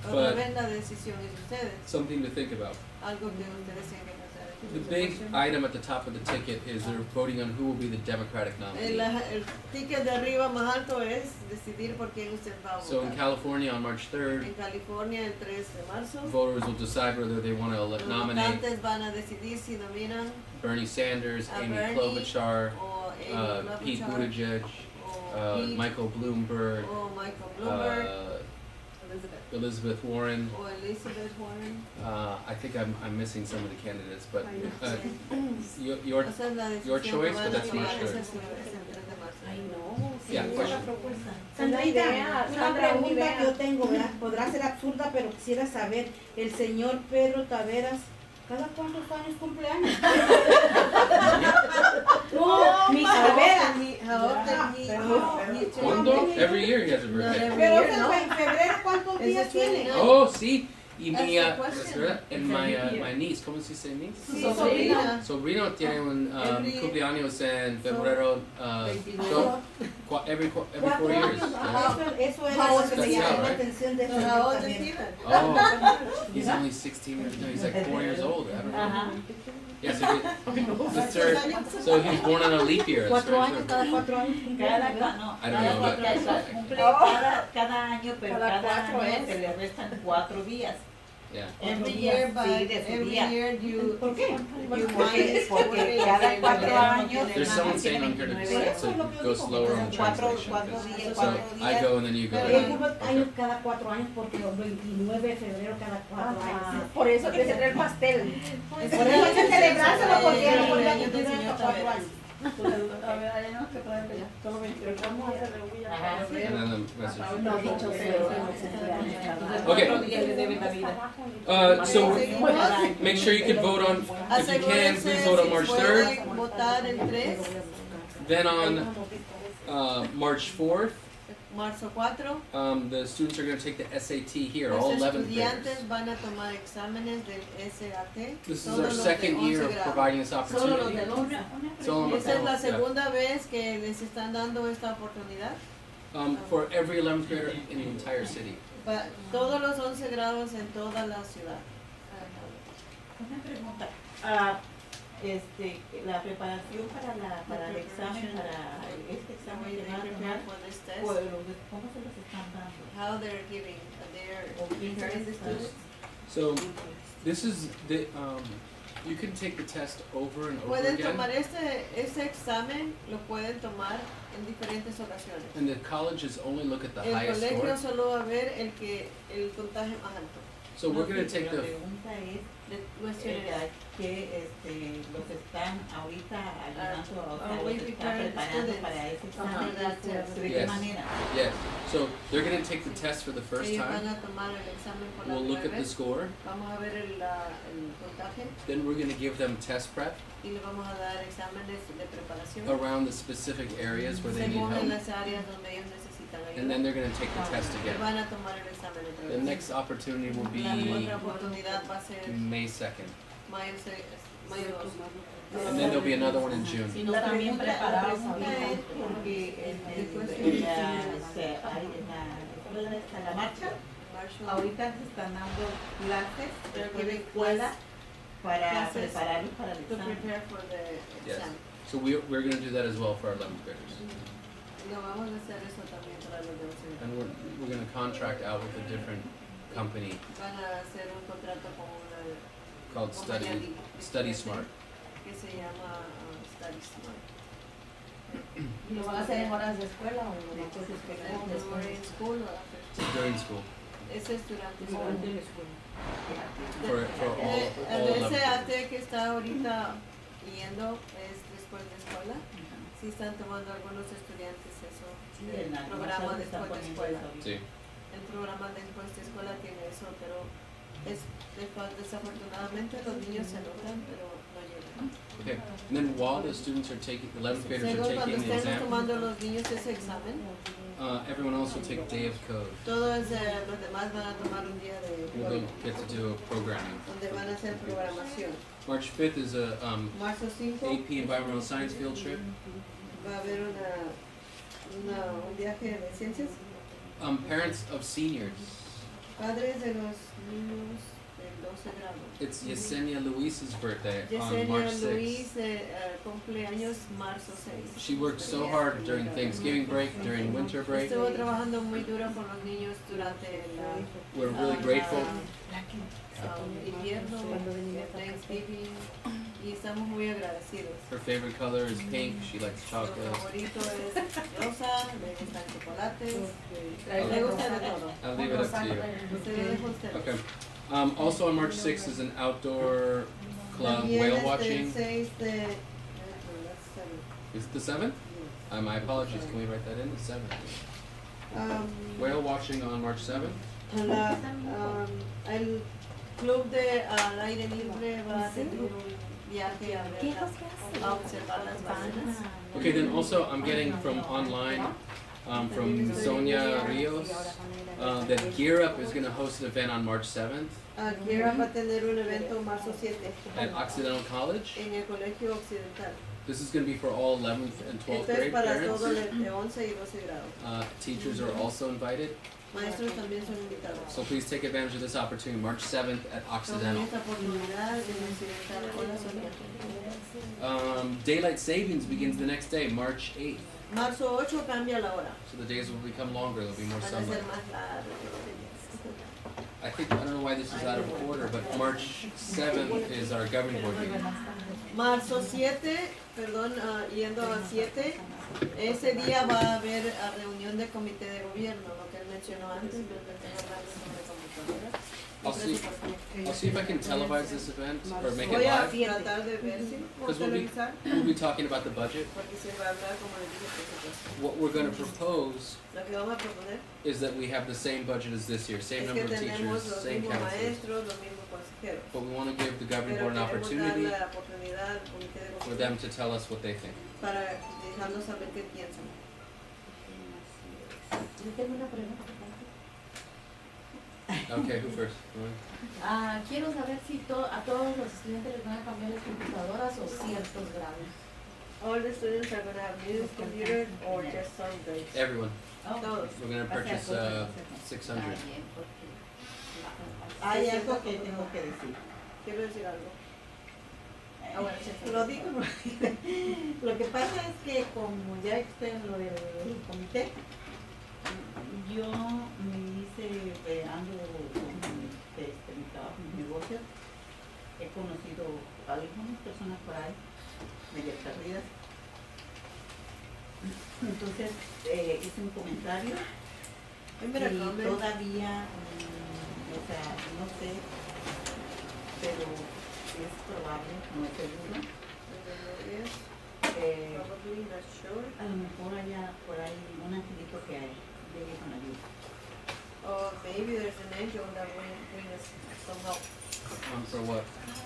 Otra but vez la decisión es de ustedes, something to think about. algo que ustedes tienen que pensar. The big item at the top of the ticket is they're voting on who will be the Democratic nominee. El ticket de arriba más alto es decidir por quién usted va a So in votar. California on March 3rd, En California el 3 de marzo, voters will decide whether they want to los nominate votantes van a decidir si nominan Bernie Sanders, a Amy Bernie Klobuchar, o Amy Pete Klobuchar Buttigieg, o Pete Michael Bloomberg, o Michael Bloomberg Elizabeth Warren. o Elizabeth Warren. I think I'm missing some of the candidates, but your Esa es la your decisión choice, que but van a that's tomar March ese 3rd. es el 3 de marzo. Ay, no. Yeah, question. Sandrita, una pregunta que yo tengo, ¿verdad? Podrá ser absurda, pero quisiera saber, el señor Pedro Taveras, ¿cada cuántos años cumpleaños? No, mi Taveras. ¿Cuándo? Every year he has a birthday. Pero en febrero, ¿cuántos días tiene? Oh, sí. Y mi, That's the ¿es question. verdad? And my niece, ¿cómo se dice niece? Sobrina. Sobrino tiene un Every- cumpleaños en febrero, every 4 years. Ajá, eso era How lo que old me is llamó he? la atención de So esta how old is también. Steven? Oh, he's only 16 years, no, he's like 4 years old. I don't know. Yeah, so he was born on a leap year. That's very true. Cada 4 años. I don't know about that. Cumple cada año, pero cada año se le restan 4 días. Yeah. Every year, but Sí, de su every día. year you ¿Por qué? Porque cada 4 años There's someone saying on here to go slower on the translation. So I go and then you go. Él cumple años cada 4 años porque el 29 de febrero cada 4 años. Por eso que se trae el pastel. Por eso hay que celebrárselo porque ya no vuelve a cumplir hasta 4 años. And then the message. No, dicho sea. Okay. So make sure you can vote on, if you can, please vote on March 3rd. pueden votar el 3, Then on March 4th, marzo 4. the students are going to take the SAT here, Los all 11th estudiantes graders. van a tomar exámenes del SAT. This is todos our los de second 11 year of grado. providing this Solo los opportunity. del 11. So, Esa es la yeah. segunda vez que les están dando esta oportunidad. For every 11th grader in the entire city. Para todos los 11 grados en toda la ciudad. Una pregunta. La preparación para el examen, para este examen que van a tomar, For this test, ¿cómo se los están dando? how they're giving, they're preparing the students. So this is the, you can take the test over and over Pueden again. tomar este examen, lo pueden tomar en diferentes ocasiones. And the colleges only look at the El highest colegio score. solo va a ver el puntaje más alto. So we're gonna take La the, pregunta es The question is, que los están ahorita ayudando, o sea, Are los we están preparing preparando students? para ese For examen. that test. ¿De qué Yes. manera? yeah, so they're gonna take the test for the first Ellos van time. a tomar el examen por la We'll look at primera the vez. score, Vamos a ver el puntaje then we're gonna give them test prep y le vamos a dar exámenes de preparación around the specific areas where they need según help, en las áreas donde ellos necesitan and then ayuda. they're gonna take the test Y again. van a tomar el examen otra The vez. next opportunity will La be otra oportunidad va a ser May 2nd, mayo 2. and then there'll be another one in June. si no La están bien pregunta preparados es ahorita. porque en la escuela de la marcha, Marshall. ahorita se están dando clases They're después de giving escuela para classes prepararlos para el to examen. prepare for the Yes. exam. So we're gonna do that as well for our 11th graders. No, vamos a hacer eso también para los de 11. And we're gonna contract out with a different company Van a hacer un contrato con una called compañía Study Smart. que se llama Study Smart. ¿Y lo van a hacer en horas de escuela o no? Después de escuela. During school or after? During school, Ese es durante school. for all El 11th SAT graders. que está ahorita yendo es después de escuela. Sí están tomando algunos estudiantes eso. Sí, El en la programa marcha están después de poniendo escuela. eso ahorita. Sí. El programa después de escuela tiene eso, pero desafortunadamente los niños se anotan, pero no llegan. Okay. And then while the students are taking, the 11th graders Luego are cuando taking the estén exam, tomando los niños ese examen, everyone else will take Day of Code. todos los demás van a tomar un día de Where código, they'll get to do a programming. donde van a hacer programación. March 5th is a Marzo 5 AP Environmental Science field trip. va a haber un viaje de ciencias. Parents of seniors. Padres de los niños del 12 grado. It's Yesenia Luis's birthday on March Yesenia 6th. Luis cumpleaños marzo 6. She worked so hard during Thanksgiving break, during winter break. Estuvo trabajando muy duro con los niños durante We're really grateful. invierno, Thanksgiving, y estamos muy agradecidos. Her favorite color is pink. She likes Su chocolate. favorito es rosa, le gustan chocolates, le gusta de todo. I'll leave it up to you. Se lo dejo a ustedes. Okay. Also on March 6th is an outdoor club También whale el watching. 6 de... Is it the 7th? My apologies. Can we write that in? The 7th. Whale watching on March 7th. El club de al aire libre va a tener un viaje a observar las ballenas. Okay, then also I'm getting from online, from Sonia Rios, that Gear Up is going to host an event on March 7th Guerra va a tener un evento marzo 7 at Occidental College. en el Colegio Occidental. This is going to be for all 11th and 12th Esto es grade para parents. todos de 11 y 12 grados. Teachers are also invited, Maestros también son invitados. so please take advantage of this opportunity, March 7th at Tomen Occidental. esta oportunidad en Occidental con la Sonia. Daylight savings begins the next day, March 8th. Marzo 8 cambia la hora. So the days will become longer, there'll be more Van a sunlight. ser más largas. I don't know why this is out of order, but March 7th is our governing board meeting. Marzo 7, perdón, yendo a 7, ese día va a haber reunión de comité de gobierno, lo que él mencionó antes, donde tengo hablando sobre computadoras. I'll see if I can televise this event or make it Voy a live. tratar de ver si puedo Because televisar, we'll be talking about the budget. porque se va a hablar, como les dije, presupuesto. What we're going to propose Lo que vamos a proponer is that we have the same budget as this year, same es number que of teachers, tenemos los same mismos counselors. maestros, los mismos consejeros. But we want to give the governing Pero board an queremos opportunity darle la oportunidad al comité de for gobierno them to tell us what they think. para dejarlos saber qué piensan. Yo tengo una pregunta. Okay, who first? Quiero saber si a todos los estudiantes les van a cambiar las computadoras o ciertos grados. All the students are going to have new computers or just some grades. Everyone. Todos. We're going to purchase 600. Hay algo que tengo que decir. Quiero decir algo. Lo digo, lo que pasa es que como ya estoy en lo del comité, yo me hice, ando con mi trabajo, mi negocio, he conocido a algunas personas por ahí, medio perdidas. Entonces hice un comentario y todavía o sea, no sé, pero es probable, no es seguro, que Probably not sure. a lo mejor haya por ahí un angelito que llegue con ayuda. Oh, maybe there's an angel that will bring us some help. For what?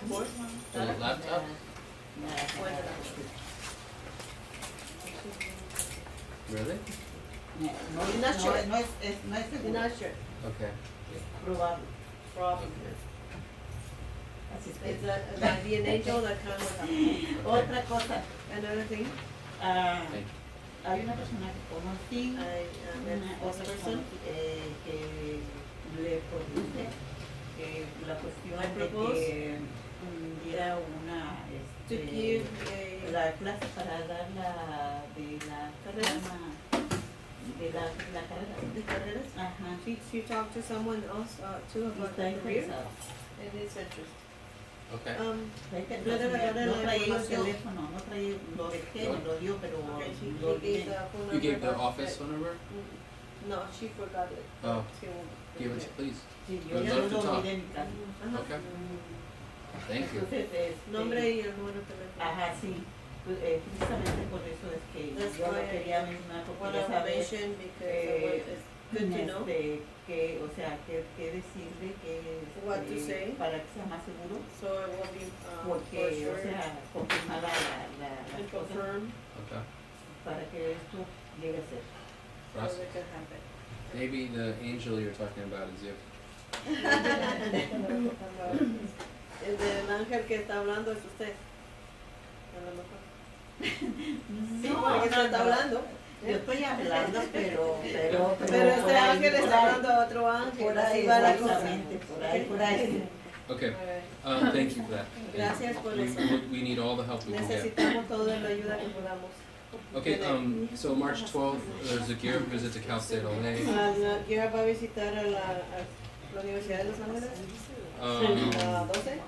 What? For the laptop? Really? No, Not sure. no es You're seguro, not sure. Okay. es probable. Probably. Así es It's que, a, might be an angel that comes with help. otra cosa, Another thing, ah, Thank you. hay una persona que conocí, I met una this otra person. persona que le propuse que la cuestión I de propose que diera una to give a, la clase para dar la de la ¿Carreras? de la carrera. the carreras. Ajá. She talked to someone else too about Está the career interesado. and it's interesting. Okay. Yo le regalé No la traía el información. teléfono, no traía, lo dejé, me lo dio, pero Okay, she lo gave olvidé. the phone You number gave the back, office but- phone number? No, she forgot it. Oh. She won't Give forget. it, please. Sí, yo I'd ya love lo to talk. olvidé en mi casa. Ajá. Okay. Thank you. Entonces, Nombre y el número de teléfono. ajá, sí. Pues, precisamente por eso es que That's yo lo why quería mencionar porque One ya sabes information because it's good to know. que, o sea, que decirle que What to say. para que sea más seguro, So it will be for porque, o sure sea, confirmada las and cosas confirm Okay. para que esto llegue a ser. so Russ? it can happen. Maybe the angel you're talking about is you. El del ángel que está hablando es usted. A lo mejor. Sí, porque usted está hablando. Yo estoy hablando, pero Pero por este ahí, ángel por está ahí, hablando a otro ángel. por Así ahí, va la cosa. exactamente, por ahí. Okay. Alright. Thank you for that. Gracias por We, eso. we need all the help we can get. Necesitamos toda la ayuda que podamos. Okay, so March 12th, there's a gear up visit to Cal State LA. Quiero va a visitar a la Universidad de Los Ángeles. Um, A 12.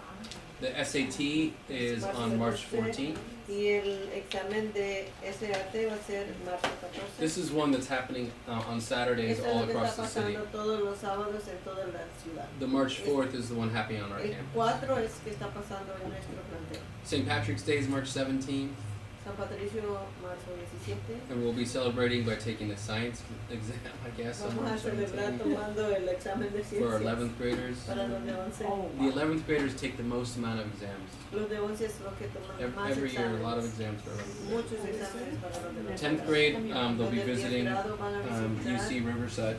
the SAT is on March 14th. Y el examen de SAT va a ser marzo 14. This is one that's happening on Saturdays Esto es all lo que across está the city. pasando todos los sábados en toda la ciudad. The March 4th is the one happening on our El campus. 4 es que está pasando en nuestro plantel. St. Patrick's Day is March 17th, San Patricio, marzo 17. and we'll be celebrating by taking the science exam, I guess, on Vamos a March celebrar 17th tomando el examen de for our ciencias 11th graders. para los de 11. The 11th graders take the most amount of exams. Los de 11 es los que toman más Every year, a lot of exámenes. exams for 11th graders. Muchos exámenes para los de 11. 10th grade, they'll be Los de 10th visiting grado van a visitar UC Riverside,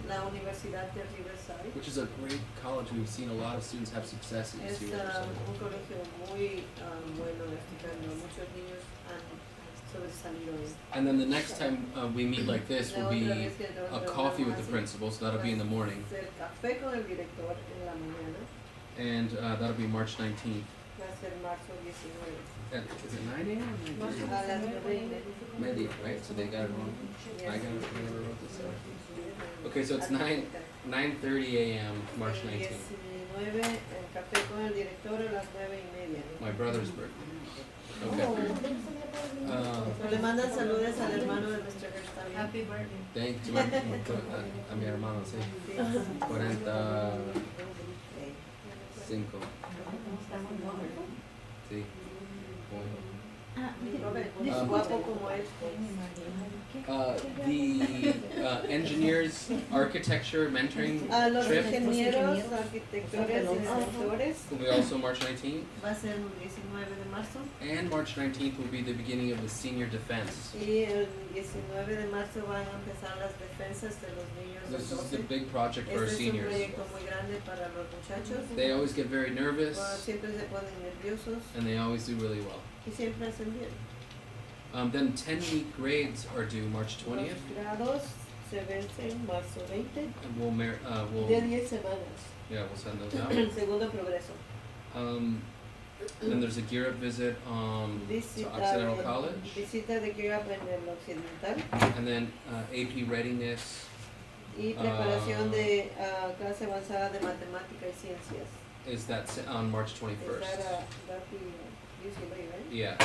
la Universidad de Riverside. which is a great college. We've seen a lot of students have success at Es UC Riverside. un colegio muy bueno, estupendo. Muchos niños han sobresalido. And then the next time we meet like this La will otra be vez que nos a reunamos coffee with the así, principal, so that'll be in the morning, va a ser café con el director en la mañana. and that'll be March 19th. Va a ser marzo 19. Is it 9 a.m.? A las 9:30. Media, right? So they got it wrong. I got it. I never wrote this down. Okay, so it's 9:30 a.m. March El 19th. 19, el café con el director a las 9:30. My brother's birthday. Okay. Le mandan saludos al hermano de Mr. Hirsch también. Happy birthday. Thank you. A mi hermano, sí. 45. Sí. Es guapo como él. The engineers architecture mentoring A los trip ingenieros, arquitectores y instructores will be also March 19th. va a ser el 19 de marzo. And March 19th will be the beginning of the senior defense. Y el 19 de marzo van a empezar las defensas de los niños This del is the 12. big project for our Este es un seniors. proyecto muy grande para los muchachos. They always get very nervous Siempre se ponen nerviosos and they always do really well. y siempre hacen bien. Then 10-week grades are due March 20th, Los grados se vencen marzo 20 and we'll de 10 semanas. we'll send those out. El segundo progreso. Then there's a gear up visit to Visita Occidental College, visita de Gear Up en el occidental and then AP readiness. y preparación de clase avanzada de matemática y ciencias. Is that on March Es 21st? that UCLA, right? Yeah,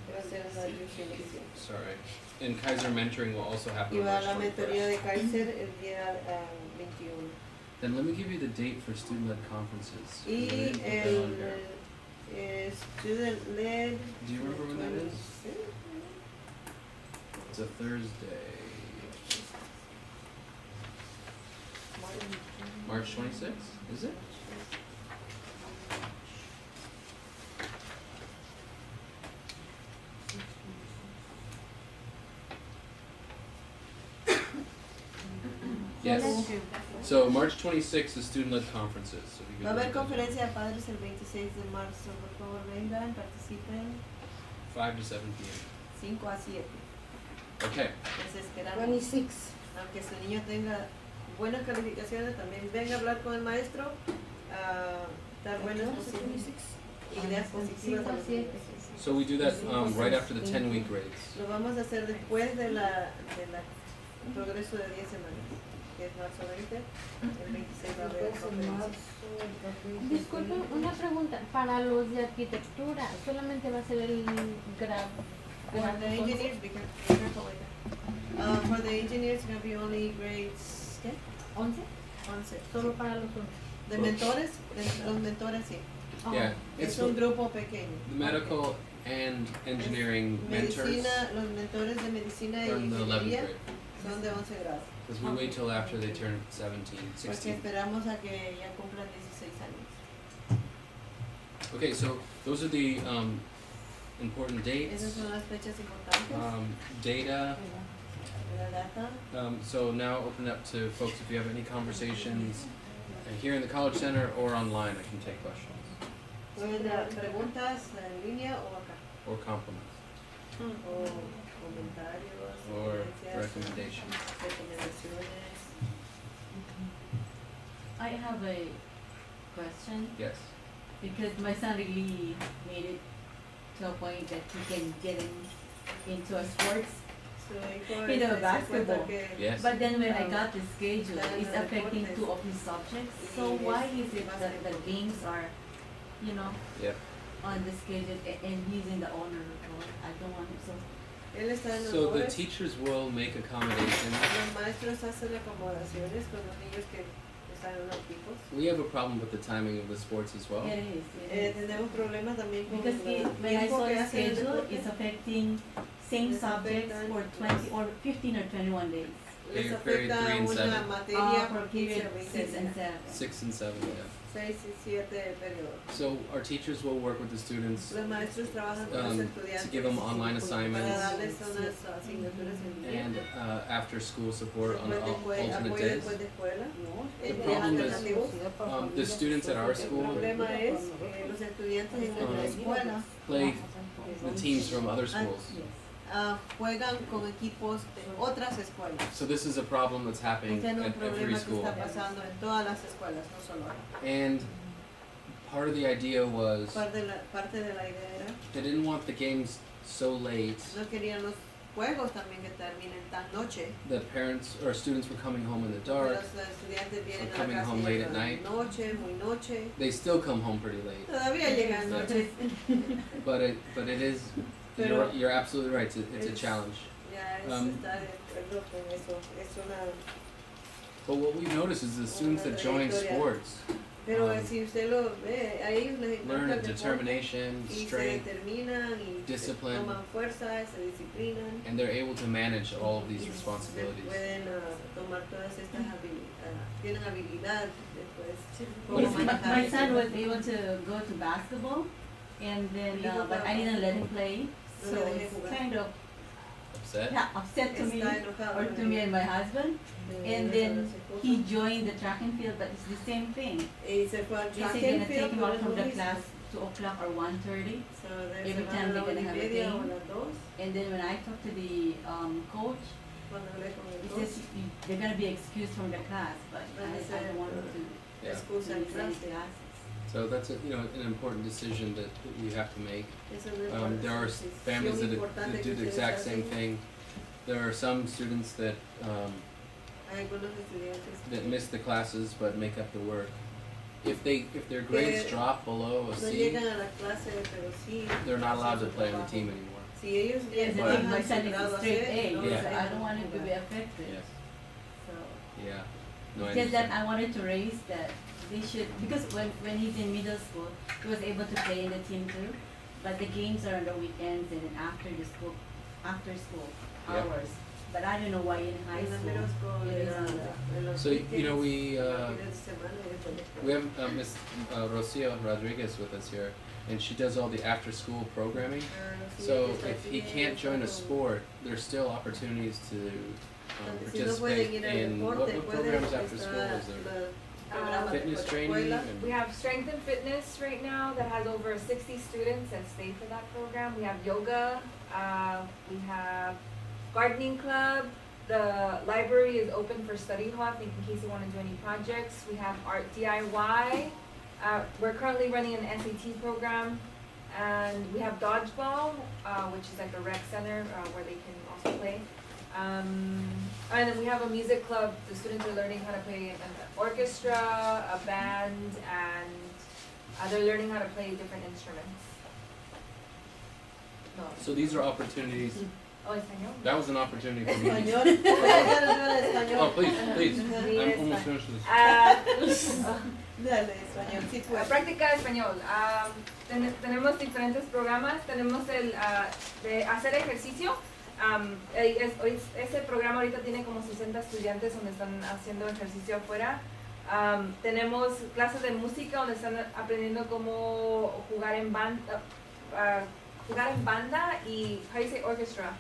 Va a ser en la UCLA. sorry. And Kaiser mentoring will also happen Y on va a March la mentoría 21st. de Kaiser el día 21. Then let me give you the date for student-led conferences. I Y didn't put that el on here. student led. Do you remember when that is? It's a Thursday. March 26th, is it? Yes. So March 26th is student-led conferences. So if you Va a could haber look at conferencia de padres el 26 de marzo. Por favor, vengan, participen. 5 to 7 p.m. 5 a 7. Okay. Les esperamos. Aunque su niño tenga buenas calificaciones, también venga a hablar con el maestro, a dar buenas ideas positivas a los niños. So we do that right after the 10-week grades. Lo vamos a hacer después de la progreso de 10 semanas, que es marzo 20, el 26 va a haber conferencia. Disculpe, una pregunta. Para los de arquitectura, ¿solamente va a ser el grado? For the engineers, be careful with that. For the engineers, it's going to be only grades, ¿qué? 11? 11. Solo para los 11. De mentores, los mentores sí. Yeah, it's Es un grupo pequeño. the medical and engineering mentors Medicina, los mentores de medicina y are in the 11th ingeniería grade. son de 11 grados. Because we wait till after they turn 17, Porque 16. esperamos a que ya cumplan 16 años. Okay, so those are the important dates. Esas son las fechas importantes Data. de la data. So now open up to folks if you have any conversations here in the College Center or online. I can take questions Pueden dar preguntas en línea o acá. or compliments O comentarios, or sugerencias, recommendations. recomendaciones. I have a question Yes. because my son really made it to a point that he can get into a sports. Su hijo You know, se cuenta basketball. que Yes. But then when I got the schedule, Está en it's los affecting deportes. 2 of his subjects. So Y why es is it más that the deporte. games are, you know, Yep. on the schedule and he's in the honor roll? I don't want him so. él está en los So the honores. teachers will make accommodations. Los maestros hacen acomodaciones con los niños que están en los equipos. We have a problem with the timing of the sports as well. It is. It is. Tenemos problemas también con Because el when I tiempo saw que the hacen el schedule, deporte. it's affecting same Les subjects afectan for 20 or 15 or 21 days. Les Period afecta 3 and una 7. materia For por 15 period o 20 6 and días. 7. 6 and 7, yeah. 6 y 7 periodos. So our teachers will work with the students Los maestros trabajan con los to estudiantes give them online para assignments darles unas asignaturas en línea. and after school support on Después de alternate apoyo days. después de escuela. The En días problem is alternativos. the students at our El school problema es que los estudiantes en nuestra escuela play the teams from other schools. juegan con equipos de otras escuelas. So this is a problem that's happening Este es un at every problema que school. está pasando en todas las escuelas, no solo ahora. And part of the idea was Parte de la idea era, they didn't want the games so late no querían los juegos también que terminen tan noche. that parents or students were coming home in the Que dark. los estudiantes vienen or a coming la casa home y late at llegan night. noche, muy noche. They still come home pretty late. Todavía llegan Yeah. noches. But it is Pero- you're absolutely right. It's a Es- challenge. Ya es Um, estar de acuerdo con eso. Es una... But what we notice is the students that join sports Pero si usted lo ve, a ellos les encanta learn el deporte determination, y se strength, determinan y discipline. toman fuerza, se disciplinan. and they're able to manage all of these Y responsibilities. pueden tomar todas estas habilidades, tienen habilidad después What cómo if you- manejar My son eso. was able to go to basketball, and then but I didn't let him play, No so le dejé it's jugar. kind of Upset? upset to me Está enojado or con to me and my husband. And then esposa. he joined the track and field, but it's the same thing. Y se fue al Is track he and gonna field, take him pero out es from lo the mismo. class 2 o'clock or 1:30? So, de every se time van a they're la gonna have a 1:30 o game. a las 2, And then when I talked to the coach, cuando hablé con el he coach, says they're gonna be excused from the class, but I don't want them to Yeah. excusa miss el any clase. classes. So that's an important decision that you have to make. Eso es una There are decisión families that importante do que the ustedes exact same hacen. thing. There are some students that Hay algunos estudiantes that que miss the classes but make up the work. If their grades Que drop below a no C, llegan a la clase, pero sí. they're not allowed to hacen su play on the trabajo. team anymore. Si ellos Yes, I But- think my bajan son su is grado a a straight C, A, no Yeah. so se I don't dejan want him to be jugar. affected. Yes. So Yeah. No, I Just that understand. I wanted to raise that they should, because when he's in middle school, he was able to play in the team too, but the games are on the weekends and then after school Yeah. hours. But I don't know why in high school it is on the. So you know we have Miss Rocio Rodriguez with us here, and she does all the after-school programming. So if he can't join a sport, there's still opportunities to participate in what programs after school is there? Fitness training and We have strength and fitness right now that has over 60 students that stay for that program. We have yoga, we have gardening club. The library is open for study hall, I think in case you want to do any projects. We have art DIY. We're currently running an SAT program. And we have dodgeball, which is like a rec center where they can also play. And then we have a music club. The students are learning how to play an orchestra, a band, and they're learning how to play different instruments. No. so these are opportunities. Oh, español. That was an opportunity for me. Español. Oh, please. I'm almost finished with this. Dale, español, sí puedes. Práctica de español. Tenemos diferentes programas. Tenemos el de hacer ejercicio. Ese programa ahorita tiene como 60 estudiantes donde están haciendo ejercicio afuera. Tenemos clases de música donde están aprendiendo cómo jugar en banda y how do you say orchestra?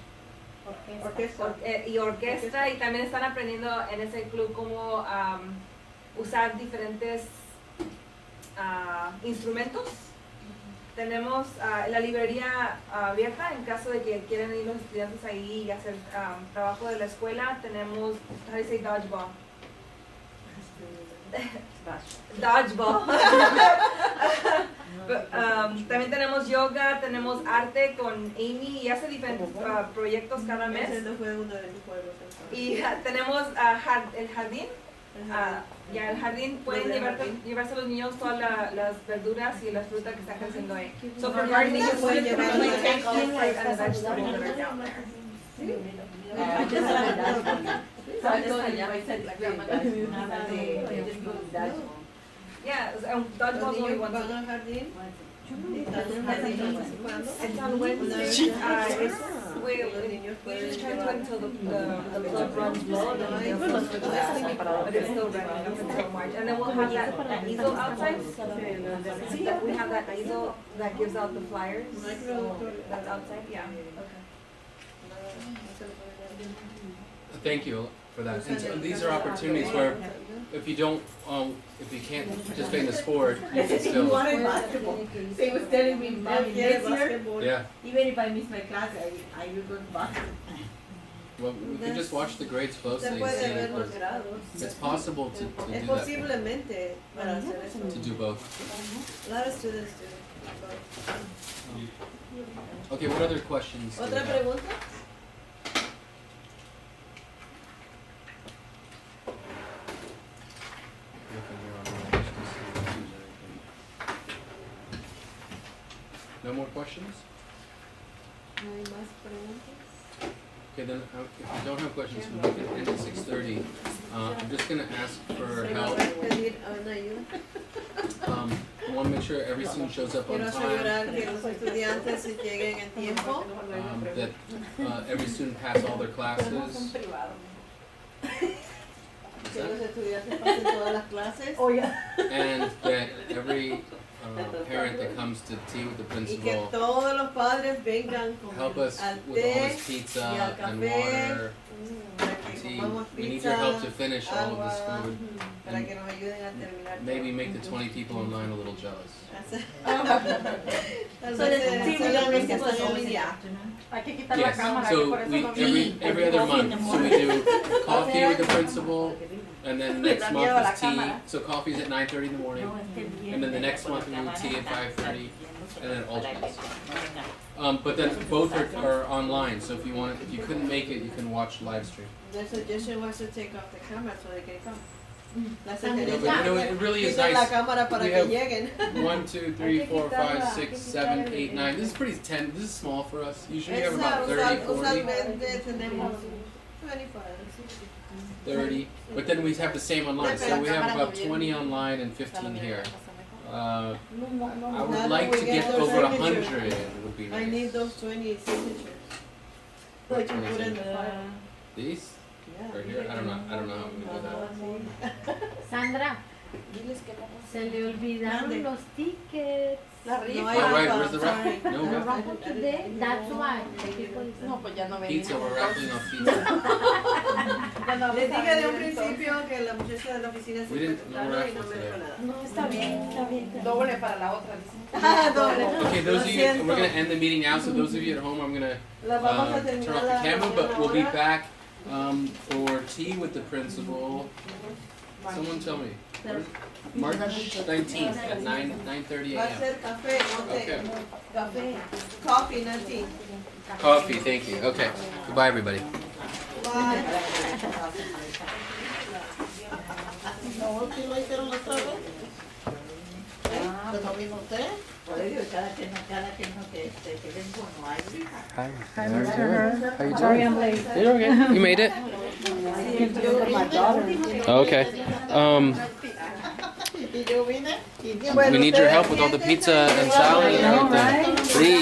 Y orquesta, y también están aprendiendo en ese club cómo usar diferentes instrumentos. Tenemos la librería abierta en caso de que quieran ir los estudiantes ahí y hacer trabajo de la escuela. Tenemos, how do you say dodgeball? Dodgeball. También tenemos yoga, tenemos arte con Amy y hace diferentes proyectos cada mes. Ese no fue uno de mis juegos. Y tenemos el jardín. Ya el jardín pueden llevarse los niños todas las verduras y las frutas que están creciendo ahí. So for gardening, you pueden llevar and the vegetables that are down there. Yeah, dodgeball is only one. Van al jardín. It's on Wednesday. We usually try to until the club runs low, and then they'll close for that. But it's still running up until March. And then we'll have that easel outside. We have that easel that gives out the flyers. So that's outside, yeah. Thank you for that. And so these are opportunities where if you don't, if you can't participate in the sport, you can He still. wanted basketball. So he was telling me, Mommy, next year, Yeah. even if I miss my class, I will go to basketball. Well, we can just watch the grades closely Se and puede see. ver los If grados. it's possible to Es do that. posiblemente para hacer eso. To do both. A lot of students do both. Okay, what other questions do we ¿Otra have? pregunta? Looking here online just to see if there's anything. No more questions? No hay más preguntas. Okay, then if you don't have questions, we can end at 6:30. I'm just gonna ask for Se va a help. pedir una ayuda. I wanna make sure every student shows up on Quiero time. asegurar que los estudiantes lleguen en tiempo. That every student pass all their classes. Que los estudiantes pasen todas las clases. And that every parent that comes to tea with the Y que principal todos los padres vengan con help us al with all té this pizza y al and café. water, Para que tea. comamos We need pizza, your help to finish all of agua, this food. para que nos ayuden a terminar. Maybe todo. make the 20 people in line a little jealous. Tal So vez the team sean los que principal is están en always in the línea. afternoon. Hay que quitar la Yes, cámara, so que por eso we, no vi. every other month, so we do coffee with the principal, and then next Da miedo a la month is tea, cámara. so coffee's at 9:30 in the morning, and then the next month we do tea at 5:30, and then alternates. But then both are online, so if you couldn't make it, you can watch live stream. The suggestion was to take off the camera so they can come. La No, but you know, sugerencia. it really is Quiten la nice. cámara para We que have lleguen. 1, 2, 3, 4, 5, 6, 7, 8, 9. This is pretty 10. This is small for us. Usually we have about 30, 40. Usualmente tenemos 25. 30. But then we have the same online. So we have about 20 online and 15 here. I would like to get over 100. Would be I nice. need those 20 signatures. So I can put in the file. These? Yeah. Right here? I don't know how I'm gonna do that. Sandra, se le olvidaron Mande. los tickets. La No, rifa. I Oh, right, have, where's the sorry. raffle? No The raffle. raffle today, that's why. the people is- No, pues ya no venía. Pizza, we're raffling off pizza. Les dije de un principio que la muchacha de la oficina se We didn't- fue no temprano y no raffles me dijo today. nada. No, está bien, está bien. Doble para la otra, dicen. Doble. Okay, those Lo of you, siento. we're gonna end the meeting now. So those of you at home, I'm gonna La vamos a turn terminar off the la camera, reunión but we'll be ahora. back for tea with the principal. Someone tell me. March 19th at 9:30 Va a a.m. ser café, no té. Okay. Café. Coffee, not tea. Coffee, thank you. Okay. Goodbye, everybody. Bye. No, ¿sí lo hicieron otra vez? ¿Lo vino usted? Por ello, cada que no, que vengo no hay. Hi, how you doing? Sorry, I'm late. You're okay. You made it. Okay. Y yo vine y We need your help with all the pizza and salad and everything. Please.